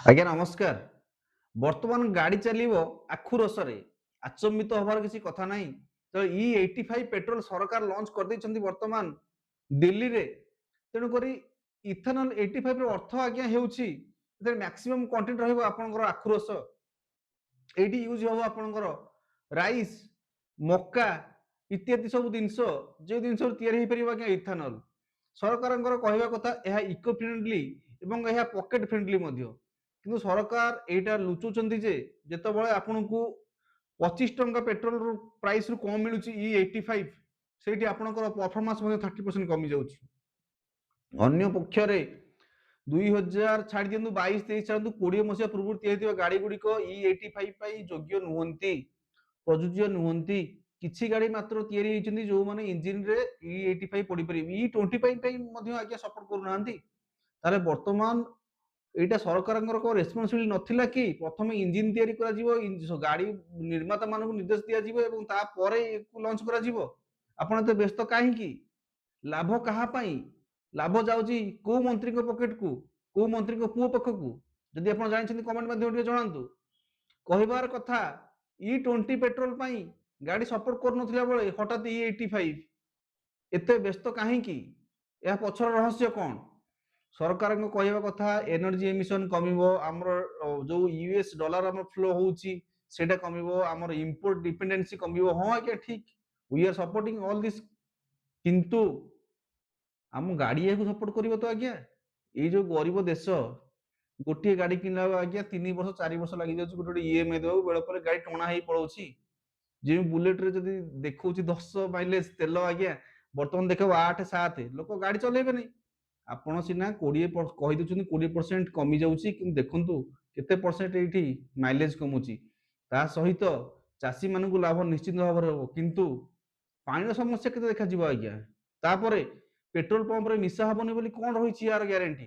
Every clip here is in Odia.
ଆଜ୍ଞା ନମସ୍କାର। ବର୍ତ୍ତମାନ ଗାଡ଼ି ଚାଲିବ ଆଖୁ ରସରେ, ଆଚମ୍ବିତ ହବାର କିଛି କଥା ନାହିଁ। ତ E85 ପେଟ୍ରୋଲ ସରକାର ଲଞ୍ଚ କରିଦେଇଛନ୍ତି ବର୍ତ୍ତମାନ ଦିଲ୍ଲୀରେ। ତେଣୁକରି ଇଥାନଲ 85 ର ଅର୍ଥ ଆଜ୍ଞା ହେଉଛି ଏଥିରେ ମ୍ୟାକ୍ସିମମ୍ କଣ୍ଟେଣ୍ଟ ରହିବ ଆପଣଙ୍କର ଆଖୁ ରସ। ଏଇଠି ୟୁଜ୍ ହେବ ଆପଣଙ୍କର ରାଇସ୍, ମକା ଇତ୍ୟାଦି ସବୁ ଜିନିଷ, ଯେଉଁ ଜିନିଷରୁ ତିଆରି ହେଇପାରିବ ଆଜ୍ଞା ଇଥାନଲ। ସରକାରଙ୍କର କହିବା କଥା ଏହା ଇକୋ ଫ୍ରେଣ୍ଡଲି ଏବଂ ଏହା ପକେଟ୍ ଫ୍ରେଣ୍ଡଲି ମଧ୍ୟ। କିନ୍ତୁ ସରକାର ଏଇଟା ଲୁଚୁଛନ୍ତି ଯେ ଯେତେବେଳେ ଆପଣଙ୍କୁ 25 ଟଙ୍କା ପେଟ୍ରୋଲ ପ୍ରାଇସ୍ ରୁ କମ୍ ମିଳୁଛି E85, ସେଇଠି ଆପଣଙ୍କର ପରଫର୍ମାନ୍ସ ମଧ୍ୟ 30% କମି ଯାଉଛି। ଅନ୍ୟ ପକ୍ଷରେ 2000 ଛାଡ଼ି ଦିଅନ୍ତୁ 22-23 ଛାଡ଼ନ୍ତୁ 20 ମସିହା ପୂର୍ବରୁ ତିଆରି ହେଇଥିବା ଗାଡ଼ି ଗୁଡ଼ିକ E85 ପାଇଁ ଯୋଗ୍ୟ ନୁହନ୍ତି, ପ୍ରଯୁଜ୍ୟ ନୁହନ୍ତି। କିଛି ଗାଡ଼ି ମାତ୍ର ତିଆରି ହେଇଛନ୍ତି ଯୋଉମାନେ ଇଞ୍ଜିନରେ E85 ପଡ଼ିପାରିବେ, E25 ପାଇଁ ମଧ୍ୟ ଆଜ୍ଞା ସପୋର୍ଟ କରୁନାହାନ୍ତି। ତାହେଲେ ବର୍ତ୍ତମାନ ଏଇଟା ସରକାରଙ୍କର କ'ଣ ରେସ୍ପନ୍ସିବିଲିଟି ନଥିଲା କି ପ୍ରଥମେ ଇଞ୍ଜିନ ତିଆରି କରାଯିବ, ଗାଡ଼ି ନିର୍ମାତା ମାନଙ୍କୁ ନିର୍ଦ୍ଦେଶ ଦିଆଯିବ ଏବଂ ତାପରେ ଏକୁ ଲଞ୍ଚ କରାଯିବ? ଆପଣ ଏତେ ବ୍ୟସ୍ତ କାହିଁକି? ଲାଭ କାହା ପାଇଁ? ଲାଭ ଯାଉଛି କୋଉ ମନ୍ତ୍ରୀଙ୍କ ପକେଟକୁ, କୋଉ ମନ୍ତ୍ରୀଙ୍କ ପୁଅ ପାଖକୁ? ଯଦି ଆପଣ ଜାଣିଛନ୍ତି କମେଣ୍ଟ ମାଧ୍ୟମରେ ଟିକେ ଜଣାନ୍ତୁ। କହିବାର କଥା E20 ପେଟ୍ରୋଲ ପାଇଁ ଗାଡ଼ି ସପୋର୍ଟ କରୁନଥିଲା ବେଳେ ହଠାତ୍ E85 ଏତେ ବ୍ୟସ୍ତ କାହିଁକି? ଏହା ପଛର ରହସ୍ୟ କ'ଣ? ସରକାରଙ୍କ କହିବା କଥା ଏନର୍ଜି ଏମିଶନ କମିବ, ଆମର ଯୋଉ ୟୁଏସ୍ ଡଲାର ଆମର ଫ୍ଲୋ ହଉଛି ସେଇଟା କମିବ, ଆମର ଇମ୍ପୋର୍ଟ ଡିପେଣ୍ଡେନ୍ସି କମିବ। ହଁ ଆଜ୍ଞା ଠିକ, we are supporting all this. किंतु आम गाड़ी या सपोर्ट कर तो आज्ञा ये जो गरीब देश गोटे गाड़ी किनला आज्ञा 3 वर्ष 4 वर्ष लगी जाऊँ गोटे ईएमआई देवा बेल पर गाड़ी टणा ही पड़ोसी। जो बुलेट रे जदि देखो 10 माइलेज तेल आज्ञा बर्तमान देख 8-7 लोक गाड़ी चलेबे नहीं। आपण सीना 20 कही दे 20% कमी जाऊँगी कि देखु केते% ये माइलेज कमुची। ता सहित चाषी मानू लाभ निश्चित भाव में हम, किंतु पानी समस्या केते देखा जीव आज्ञा। तापरे पेट्रोल पंप रे मिसा हबनी बोली कोन रहिछि यार ग्यारंटी?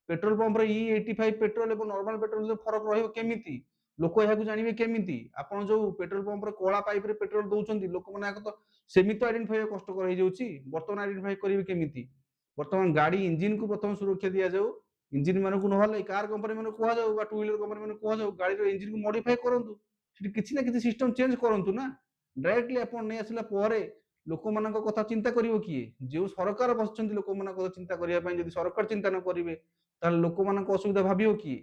पेट्रोल पंप रे E85 पेट्रोल एवं नॉर्मल पेट्रोल में फरक रहिबो केमिति? लोक याकू जानिबे केमिति? आपण जो पेट्रोल पंप रे कोला पाइप रे पेट्रोल दउछंती लोक माने आक तो सेमिति आइडेंटिफाई कष्ट कर हे जाउछि। वर्तमान आइडेंटिफाई करिवे केमिति? वर्तमान गाड़ी इंजिन को प्रथम सुरक्षा दिया जाऊ। इंजिन मान को नहले कार कंपनी मान कह जाऊ बा टू व्हीलर कंपनी मान कह जाऊ गाड़ी रो इंजिन को मॉडिफाई करंतु, सेठी किछि ना किछि सिस्टम चेंज करंतु ना। डायरेक्टली आपण नै आसिला परे लोक मानक कथा चिंता करिवो किए? जो सरकार बसचंती लोक मानक कथा चिंता करिया पई जदि सरकार चिंता न करिवे ताले लोक मानक असुविधा भाबियो किए?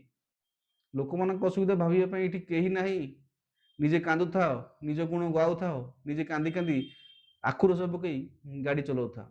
लोक मानक असुविधा भाबिया पई एठी केही नाही। निजे कांदुथाओ, निज गुण गाउथाओ, निजे कांदी कांदी आखु रस पकई गाड़ी चलाउथाओ।